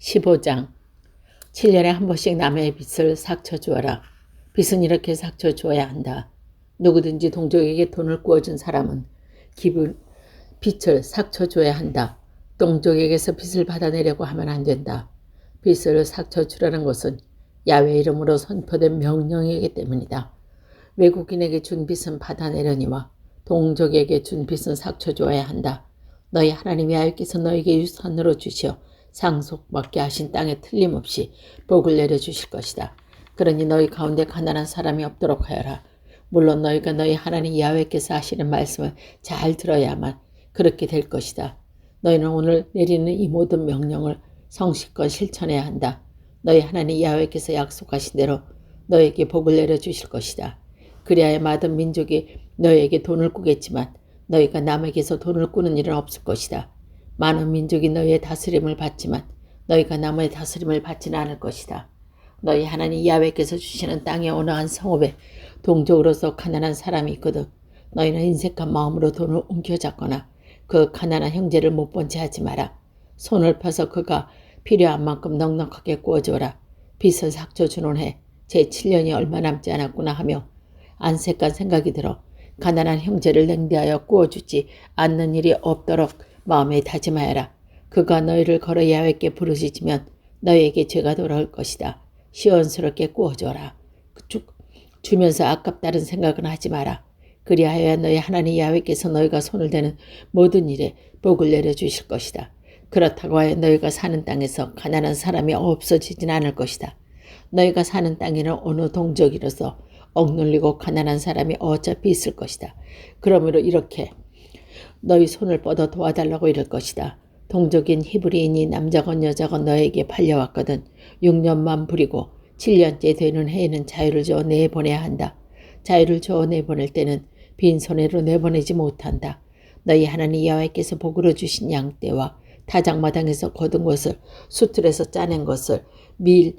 15장 7년에 한 번씩 남의 빚을 삭혀 주어라. 빚은 이렇게 삭혀 주어야 한다. 누구든지 동족에게 돈을 구워준 사람은 빚을 삭혀 줘야 한다. 동족에게서 빚을 받아내려고 하면 안 된다. 빚을 삭혀 주라는 것은 야훼 이름으로 선포된 명령이기 때문이다. 외국인에게 준 빚은 받아내려니와 동족에게 준 빚은 삭혀 줘야 한다. 너희 하나님 야훼께서 너희에게 유산으로 주시어 상속받게 하신 땅에 틀림없이 복을 내려주실 것이다. 그러니 너희 가운데 가난한 사람이 없도록 하여라. 물론 너희가 너희 하나님 야훼께서 하시는 말씀을 잘 들어야만 그렇게 될 것이다. 너희는 오늘 내리는 이 모든 명령을 성실껏 실천해야 한다. 너희 하나님 야훼께서 약속하신 대로 너희에게 복을 내려주실 것이다. 그리하여 많은 민족이 너희에게 돈을 꾸겠지만 너희가 남에게서 돈을 꾸는 일은 없을 것이다. 많은 민족이 너희의 다스림을 받지만 너희가 남의 다스림을 받지는 않을 것이다. 너희 하나님 야훼께서 주시는 땅의 어느 한 성읍에 동족으로서 가난한 사람이 있거든 너희는 인색한 마음으로 돈을 움켜잡거나 그 가난한 형제를 못 본 채 하지 마라. 손을 펴서 그가 필요한 만큼 넉넉하게 구워줘라. 빚을 삭혀주는 해 제7년이 얼마 남지 않았구나 하며 안색한 생각이 들어 가난한 형제를 냉대하여 구워주지 않는 일이 없도록 마음에 다짐하여라. 그가 너희를 걸어 야훼께 부르짖으면 너희에게 죄가 돌아올 것이다. 시원스럽게 구워줘라. 주면서 아깝다는 생각은 하지 마라. 그리하여 너희 하나님 야훼께서 너희가 손을 대는 모든 일에 복을 내려주실 것이다. 그렇다고 하여 너희가 사는 땅에서 가난한 사람이 없어지진 않을 것이다. 너희가 사는 땅에는 어느 동족이로서 억눌리고 가난한 사람이 어차피 있을 것이다. 그러므로 이렇게 너희 손을 뻗어 도와달라고 이럴 것이다. 동족인 히브리인이 남자건 여자건 너에게 팔려왔거든 6년만 부리고 7년째 되는 해에는 자유를 주어 내보내야 한다. 자유를 주어 내보낼 때는 빈손으로 내보내지 못한다. 너희 하나님 야훼께서 복으로 주신 양떼와 타작마당에서 거둔 것을 수틀에서 짜낸 것을 밀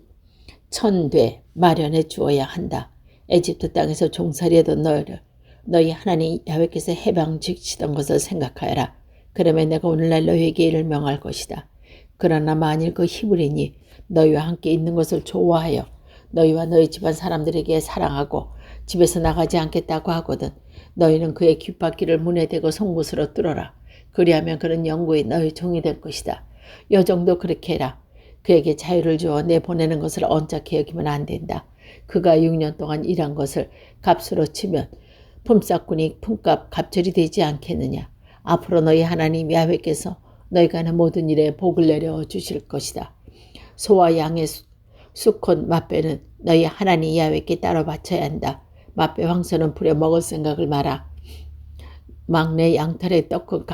1000대 마련해 주어야 한다. 에집트 땅에서 종살이하던 너희를 너희 하나님 야훼께서 해방시키던 것을 생각하여라. 그러면 내가 오늘날 너희에게 이를 명할 것이다. 그러나 만일 그 히브리인이 너희와 함께 있는 것을 좋아하여 너희와 너희 집안 사람들에게 사랑하고 집에서 나가지 않겠다고 하거든 너희는 그의 귓바퀴를 문에 대고 송곳으로 뚫어라. 그리하면 그는 영구히 너희 종이 될 것이다. 여정도 그렇게 해라. 그에게 자유를 주어 내보내는 것을 언짢게 여기면 안 된다. 그가 6년 동안 일한 것을 값으로 치면 품삯꾼이 품값 갑절이 되지 않겠느냐. 앞으로 너희 하나님 야훼께서 너희가 하는 모든 일에 복을 내려 주실 것이다. 소와 양의 수컷 맛배는 너희 하나님 야훼께 따로 바쳐야 한다. 맛배 황소는 부려 먹을 생각을 마라. 막내 양털에 떡은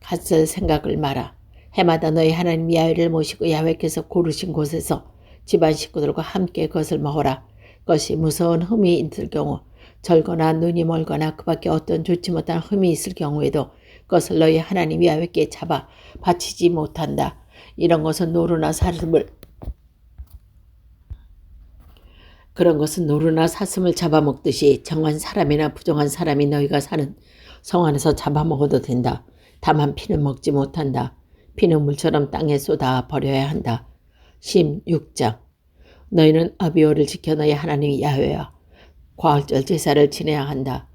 갓을 생각을 마라. 해마다 너희 하나님 야훼를 모시고 야훼께서 고르신 곳에서 집안 식구들과 함께 그것을 먹어라. 그것이 무서운 흠이 있을 경우 절거나 눈이 멀거나 그 밖에 어떤 좋지 못한 흠이 있을 경우에도 그것을 너희 하나님 야훼께 잡아 바치지 못한다. 이런 것은 노루나 사슴을 잡아먹듯이 정한 사람이나 부정한 사람이 너희가 사는 성 안에서 잡아먹어도 된다. 다만 피는 먹지 못한다. 피는 물처럼 땅에 쏟아 버려야 한다. 16장 너희는 아비오를 지켜 너희 하나님 야훼와 과학절 제사를 지내야 한다.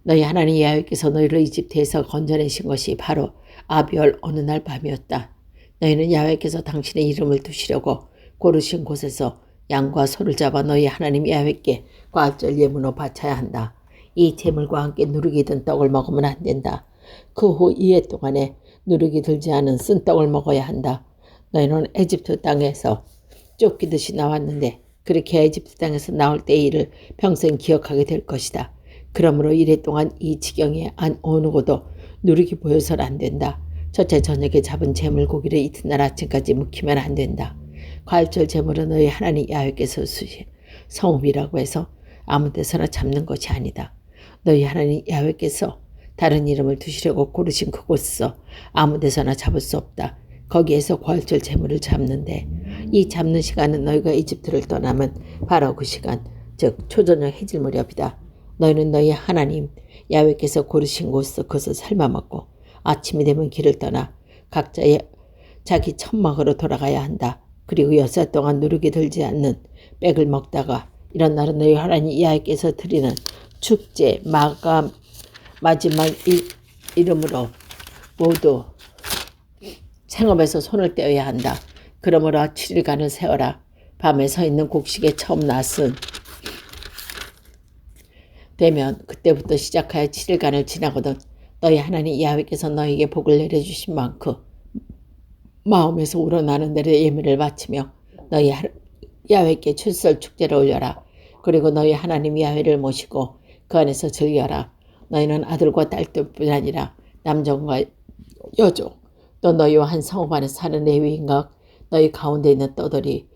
너희 하나님 야훼께서 너희를 이집트에서 건져내신 것이 바로 아비올 어느 날 밤이었다. 너희는 야훼께서 당신의 이름을 두시려고 고르신 곳에서 양과 소를 잡아 너희 하나님 야훼께 과학절 예물로 바쳐야 한다. 이 제물과 함께 누룩이 든 떡을 먹으면 안 된다. 그 후 2해 동안에 누룩이 들지 않은 쓴 떡을 먹어야 한다. 너희는 에집트 땅에서 쫓기듯이 나왔는데 그렇게 에집트 땅에서 나올 때의 일을 평생 기억하게 될 것이다. 그러므로 1해 동안 이 지경에 어느 곳도 누룩이 보여서는 안 된다. 첫째 저녁에 잡은 제물 고기를 이튿날 아침까지 묵히면 안 된다. 과일절 제물은 너희 하나님 야훼께서 주신 성읍이라고 해서 아무 데서나 잡는 것이 아니다. 너희 하나님 야훼께서 다른 이름을 두시려고 고르신 그곳에서 아무 데서나 잡을 수 없다. 거기에서 과일절 제물을 잡는데 이 잡는 시간은 너희가 이집트를 떠나면 바로 그 시간 즉 초저녁 해질 무렵이다. 너희는 너희 하나님 야훼께서 고르신 곳에서 그것을 삶아먹고 아침이 되면 길을 떠나 각자의 자기 천막으로 돌아가야 한다. 그리고 여사 동안 누룩이 들지 않는 빽을 먹다가 이런 날은 너희 하나님 야훼께서 드리는 축제 마지막 이름으로 모두 생업에서 손을 떼어야 한다. 그러므로 7일간을 세워라. 밤에 서 있는 곡식에 처음 낯은 되면 그때부터 시작하여 7일간을 지나거든 너희 하나님 야훼께서 너희에게 복을 내려주신 만큼 마음에서 우러나는 대로 예물을 바치며 너희 야훼께 출설 축제를 올려라. 그리고 너희 하나님 야훼를 모시고 그 안에서 즐겨라. 너희는 아들과 딸들뿐 아니라 남종과 여종 또 너희와 한 성읍 안에 사는 레위인과 너희 가운데 있는 떠돌이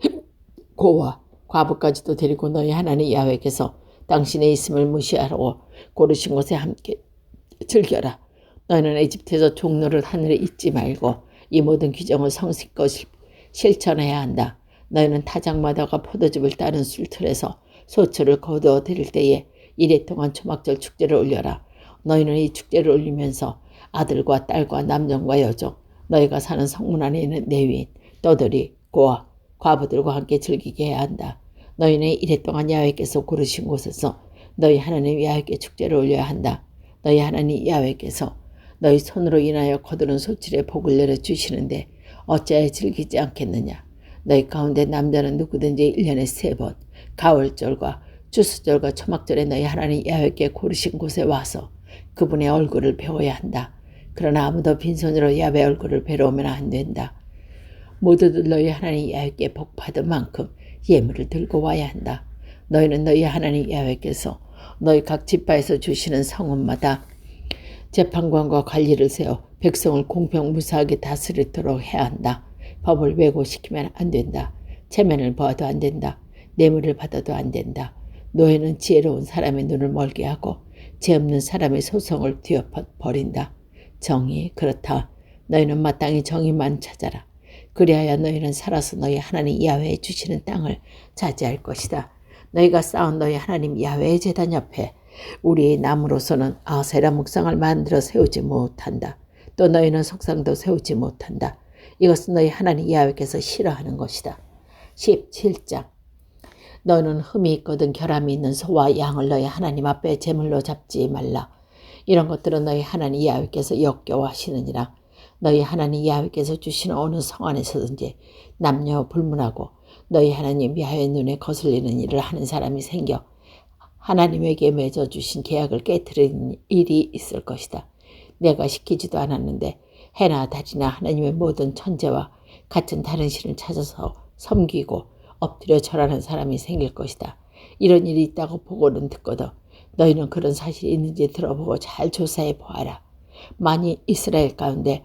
고와 과부까지도 데리고 너희 하나님 야훼께서 당신의 있음을 무시하고 고르신 곳에 함께 즐겨라. 너희는 에집트에서 종로를 하늘에 잊지 말고 이 모든 규정을 성실껏 실천해야 한다. 너희는 타작마다가 포도즙을 따는 술틀에서 소초를 거두어 드릴 때에 이래 동안 초막절 축제를 올려라. 너희는 이 축제를 올리면서 아들과 딸과 남종과 여종 너희가 사는 성문 안에 있는 레위인 떠돌이 고아 과부들과 함께 즐기게 해야 한다. 너희는 이래 동안 야훼께서 고르신 곳에서 너희 하나님 야훼께 축제를 올려야 한다. 너희 하나님 야훼께서 너희 손으로 인하여 거두는 소출에 복을 내려주시는데 어찌하여 즐기지 않겠느냐. 너희 가운데 남자는 누구든지 1년에 3번 가을절과 추수절과 초막절에 너희 하나님 야훼께 고르신 곳에 와서 그분의 얼굴을 배워야 한다. 그러나 아무도 빈손으로 야훼 얼굴을 배워오면 안 된다. 모두들 너희 하나님 야훼께 복받은 만큼 예물을 들고 와야 한다. 너희는 너희 하나님 야훼께서 너희 각 지파에서 주시는 성읍마다 재판관과 관리를 세워 백성을 공평무사하게 다스리도록 해야 한다. 법을 왜곡시키면 안 된다. 체면을 보아도 안 된다. 뇌물을 받아도 안 된다. 노예는 지혜로운 사람의 눈을 멀게 하고 죄 없는 사람의 소송을 뒤엎어버린다. 정의 그렇다. 너희는 마땅히 정의만 찾아라. 그리하여 너희는 살아서 너희 하나님 야훼에 주시는 땅을 차지할 것이다. 너희가 쌓은 너희 하나님 야훼의 제단 옆에 우리의 남으로서는 아세라 묵상을 만들어 세우지 못한다. 또 너희는 석상도 세우지 못한다. 이것은 너희 하나님 야훼께서 싫어하는 것이다. 17장 너는 흠이 있거든 결함이 있는 소와 양을 너희 하나님 앞에 제물로 잡지 말라. 이런 것들은 너희 하나님 야훼께서 역겨워하시느니라. 너희 하나님 야훼께서 주시는 어느 성 안에서든지 남녀 불문하고 너희 하나님 야훼 눈에 거슬리는 일을 하는 사람이 생겨 하나님에게 맺어주신 계약을 깨뜨리는 일이 있을 것이다. 내가 시키지도 않았는데 해나 달이나 하나님의 모든 천재와 같은 다른 신을 찾아서 섬기고 엎드려 절하는 사람이 생길 것이다. 이런 일이 있다고 보고는 듣거든 너희는 그런 사실이 있는지 들어보고 잘 조사해 보아라. 만일 이스라엘 가운데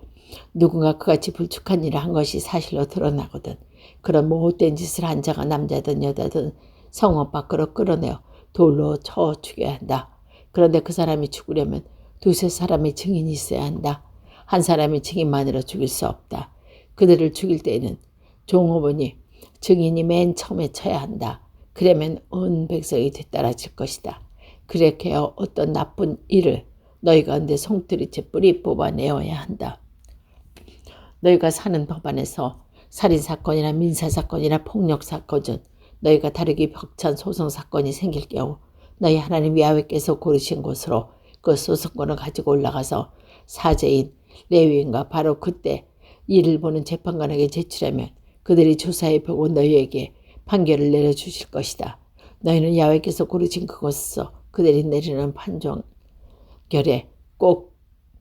누군가 그같이 불축한 일을 한 것이 사실로 드러나거든 그런 못된 짓을 한 자가 남자든 여자든 성읍 밖으로 끌어내어 돌로 쳐 죽여야 한다. 그런데 그 사람이 죽으려면 2-3사람의 증인이 있어야 한다. 한 사람의 증인만으로 죽일 수 없다. 그들을 죽일 때에는 종업원이 증인이 맨 처음에 쳐야 한다. 그러면 온 백성이 뒤따라질 것이다. 그렇게 어떤 나쁜 일을 너희 가운데 송두리째 뿌리 뽑아내어야 한다. 너희가 사는 법안에서 살인사건이나 민사사건이나 폭력사건 중 너희가 다르게 벅찬 소송사건이 생길 경우 너희 하나님 야훼께서 고르신 곳으로 그 소송권을 가지고 올라가서 사제인 레위인과 바로 그때 이를 보는 재판관에게 제출하면 그들이 조사해 보고 너희에게 판결을 내려주실 것이다. 너희는 야훼께서 고르신 그곳에서 그들이 내리는 판결에 꼭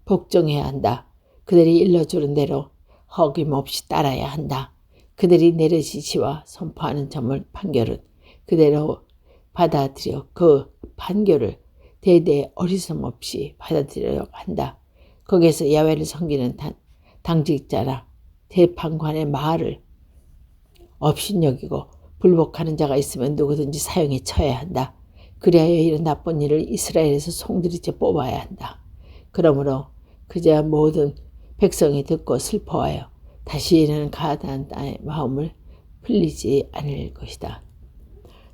복종해야 한다. 그들이 일러주는 대로 허김없이 따라야 한다. 그들이 내려지시와 선포하는 판결은 그대로 받아들여 그 판결을 대대 어리석음없이 받아들여야 한다. 거기에서 야훼를 섬기는 당직자나 대판관의 말을 업신여기고 불복하는 자가 있으면 누구든지 사형에 처해야 한다. 그리하여 이런 나쁜 일을 이스라엘에서 송두리째 뽑아야 한다. 그러므로 그저 모든 백성이 듣고 슬퍼하여 다시는 가나안 땅의 마음을 풀리지 않을 것이다.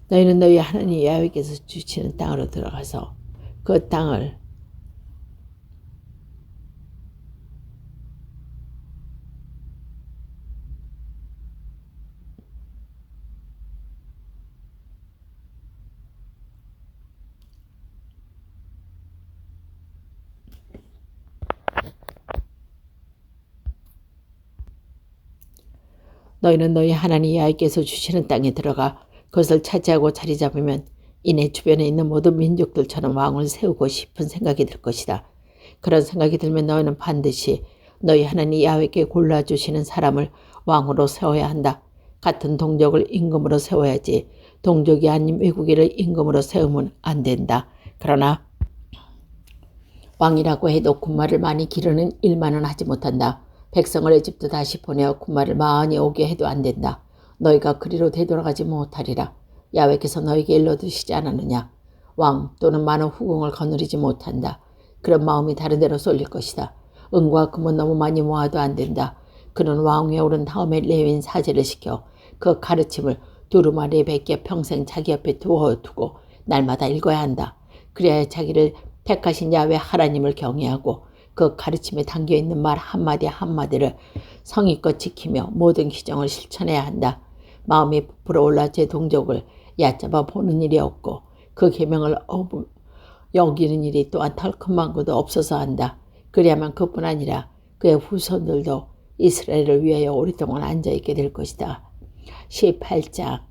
너희는 너희 하나님 야훼께서 주시는 땅으로 들어가서 그 땅을 너희는 너희 하나님 여호와께서 주시는 땅에 들어가 그것을 차지하고 자리 잡으면 이내 주변에 있는 모든 민족들처럼 왕을 세우고 싶은 생각이 들 것이다. 그런 생각이 들면 너희는 반드시 너희 하나님 야훼께 골라주시는 사람을 왕으로 세워야 한다. 같은 동족을 임금으로 세워야지 동족이 아닌 외국인을 임금으로 세우면 안 된다. 그러나 왕이라고 해도 군마를 많이 기르는 일만은 하지 못한다. 백성을 애집도 다시 보내어 군마를 많이 오게 해도 안 된다. 너희가 그리로 되돌아가지 못하리라. 야훼께서 너희에게 일러두시지 않았느냐. 왕 또는 많은 후궁을 거느리지 못한다. 그런 마음이 다른 데로 쏠릴 것이다. 은과 금은 너무 많이 모아도 안 된다. 그는 왕위에 오른 다음에 레위인 사제를 시켜 그 가르침을 두루마리에 베껴 평생 자기 옆에 두어두고 날마다 읽어야 한다. 그래야 자기를 택하신 야훼 하나님을 경외하고 그 가르침에 담겨있는 말 한마디 한마디를 성의껏 지키며 모든 규정을 실천해야 한다. 마음이 부풀어 올라 제 동족을 얕잡아 보는 일이 없고 그 계명을 여기는 일이 또한 털큰망고도 없어서 한다. 그래야만 그뿐 아니라 그의 후손들도 이스라엘을 위하여 오랫동안 앉아있게 될 것이다. 18장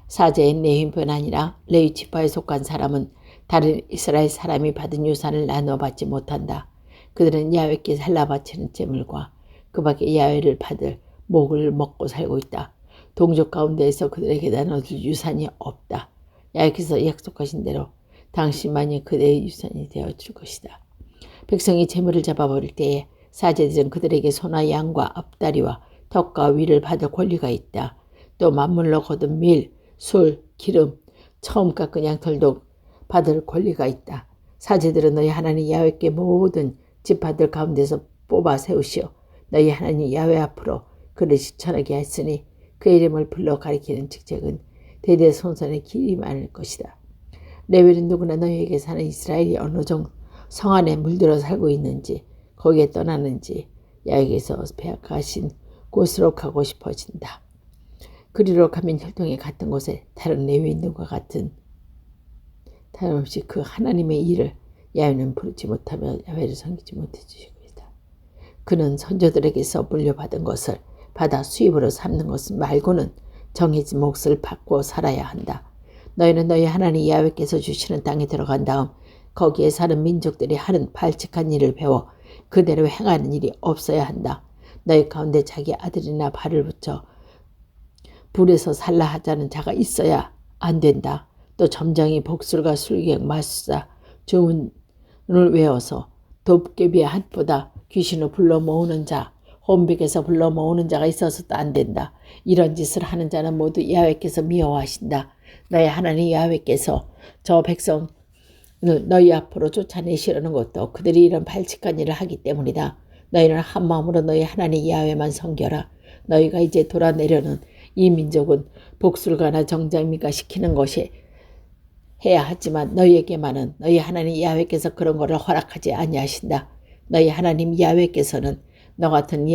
사제인 레위뿐 아니라 레위 지파에 속한 사람은 다른 이스라엘 사람이 받은 유산을 나누어 받지 못한다. 그들은 야훼께 살라 바치는 제물과 그 밖에 야훼를 받을 목을 먹고 살고 있다. 동족 가운데에서 그들에게 나눠줄 유산이 없다. 야훼께서 약속하신 대로 당신만이 그대의 유산이 되어줄 것이다. 백성이 제물을 잡아버릴 때에 사제들은 그들에게 소나 양과 앞다리와 턱과 위를 받을 권리가 있다. 또 만물로 거둔 밀, 술, 기름, 처음 깎은 양털도 받을 권리가 있다. 사제들은 너희 하나님 야훼께 모든 지파들 가운데서 뽑아 세우시오. 너희 하나님 야훼 앞으로 그를 실천하게 했으니 그의 이름을 불러 가리키는 직책은 대대손손의 길이 많을 것이다. 레위는 누구나 너희에게 사는 이스라엘이 어느 정도 성 안에 물들어 살고 있는지 거기에 떠나는지 야훼께서 배약하신 곳으로 가고 싶어진다. 그리로 가면 혈통이 같은 곳에 다른 레위인들과 같은 다름없이 그 하나님의 일을 야훼는 부르지 못하며 야훼를 섬기지 못해 주시고있다. 그는 선조들에게서 물려받은 것을 받아 수입으로 삼는 것 말고는 정해진 몫을 받고 살아야 한다. 너희는 너희 하나님 야훼께서 주시는 땅에 들어간 다음 거기에 사는 민족들이 하는 발칙한 일을 배워 그대로 행하는 일이 없어야 한다. 너희 가운데 자기 아들이나 발을 붙여 불에서 살라 하자는 자가 있어야 안 된다. 또 점장이 복술과 술객, 마술사, 주문을 외워서 도깨비의 hat보다 귀신을 불러 모으는 자, 혼백에서 불러 모으는 자가 있어서도 안 된다. 이런 짓을 하는 자는 모두 야훼께서 미워하신다. 너희 하나님 야훼께서 저 백성을 너희 앞으로 쫓아내시려는 것도 그들이 이런 발칙한 일을 하기 때문이다. 너희는 한 마음으로 너희 하나님 야훼만 섬겨라. 너희가 이제 돌아내려는 이 민족은 복술가나 정장미가 시키는 것이 해야 하지만 너희에게만은 너희 하나님 야훼께서 그런 것을 허락하지 아니하신다. 너희 하나님 야훼께서는 너 같은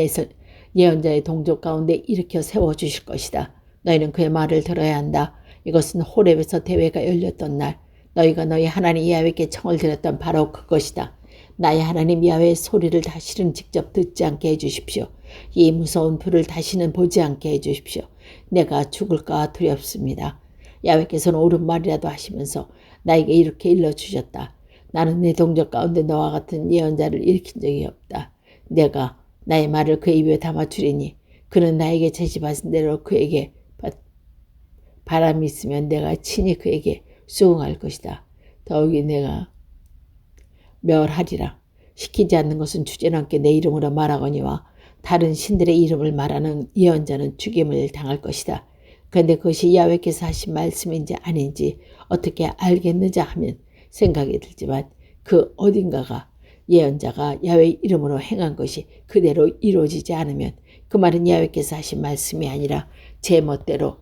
예언자의 동족 가운데 일으켜 세워주실 것이다. 너희는 그의 말을 들어야 한다. 이것은 호렙에서 대회가 열렸던 날 너희가 너희 하나님 야훼께 청을 드렸던 바로 그것이다. 나의 하나님 야훼의 소리를 다시는 직접 듣지 않게 해주십시오. 이 무서운 불을 다시는 보지 않게 해주십시오. 내가 죽을까 두렵습니다. 야훼께서는 옳은 말이라도 하시면서 나에게 이렇게 일러주셨다. 나는 내 동족 가운데 너와 같은 예언자를 일으킨 적이 없다. 내가 나의 말을 그의 입에 담아주리니 그는 나에게 제시받은 대로 그에게 바람이 있으면 내가 친히 그에게 수응할 것이다. 더욱이 내가 멸하리라. 시키지 않는 것은 주제넘게 내 이름으로 말하거니와 다른 신들의 이름을 말하는 예언자는 죽임을 당할 것이다. 그런데 그것이 야훼께서 하신 말씀인지 아닌지 어떻게 알겠느냐 하면 생각이 들지만 그 어딘가가 예언자가 야훼 이름으로 행한 것이 그대로 이루어지지 않으면 그 말은 야훼께서 하신 말씀이 아니라 제 멋대로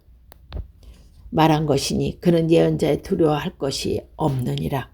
말한 것이니 그는 예언자에 두려워할 것이 없느니라.